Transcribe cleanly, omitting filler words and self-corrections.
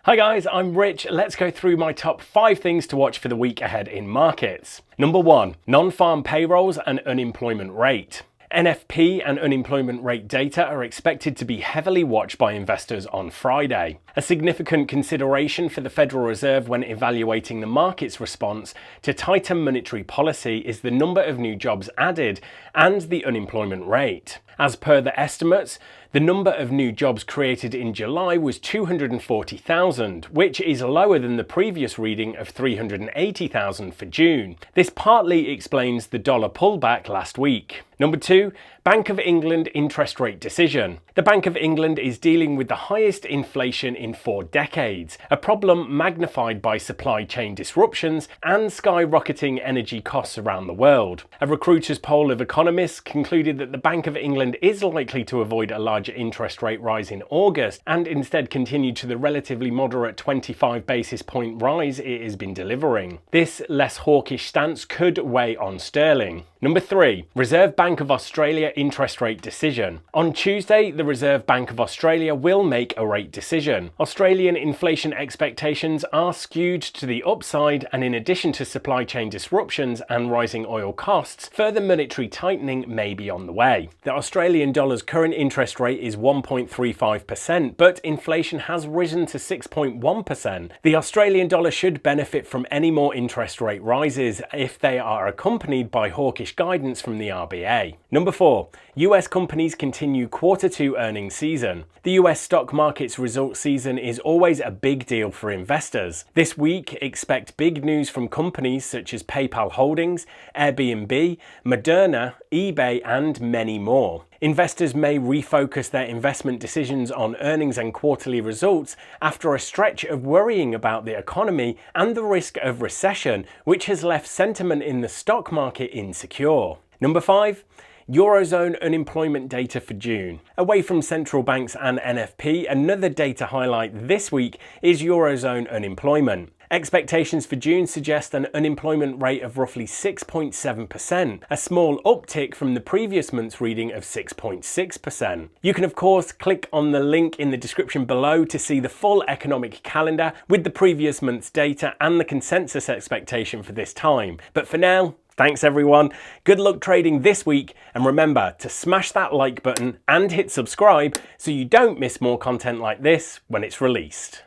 Hi guys, I'm Rich. Let's go through my top 5 things to watch for the week ahead in markets. Number 1, non-farm payrolls and unemployment rate. NFP and unemployment rate data are expected to be heavily watched by investors on Friday. A significant consideration for the Federal Reserve when evaluating the market's response to tighter monetary policy is the number of new jobs added and the unemployment rate. As per the estimates, the number of new jobs created in July was 240,000, which is lower than the previous reading of 380,000 for June. This partly explains the dollar pullback last week. Number 2, Bank of England interest rate decision. The Bank of England is dealing with the highest inflation in 4 decades, a problem magnified by supply chain disruptions and skyrocketing energy costs around the world. A Recruiter's poll of economists concluded that the Bank of England is likely to avoid a larger interest rate rise in August and instead continue to the relatively moderate 25 basis point rise it has been delivering. This less hawkish stance could weigh on sterling. Number 3, Reserve Bank of Australia interest rate decision. On Tuesday, the Reserve Bank of Australia will make a rate decision. Australian inflation expectations are skewed to the upside, and in addition to supply chain disruptions and rising oil costs, further monetary tightening may be on the way. The Australian dollar's current interest rate is 1.35%, but inflation has risen to 6.1%. The Australian dollar should benefit from any more interest rate rises if they are accompanied by hawkish guidance from the RBA. Number 4, US companies continue Q2 earnings season. The US stock market's results season is always a big deal for investors. This week, expect big news from companies such as PayPal Holdings, Airbnb, Moderna, eBay, and many more. Investors may refocus their investment decisions on earnings and quarterly results after a stretch of worrying about the economy and the risk of recession, which has left sentiment in the stock market insecure. Number 5, EUROzone unemployment data for June. Away from central banks and NFP, another data highlight this week is EUROzone unemployment. Expectations for June suggest an unemployment rate of roughly 6.7%, a small uptick from the previous month's reading of 6.6%. You can of course click on the link in the description below to see the full economic calendar with the previous month's data and the consensus expectation for this time. But for now, thanks everyone, good luck trading this week, and remember to smash that like button and hit subscribe so you don't miss more content like this when it's released.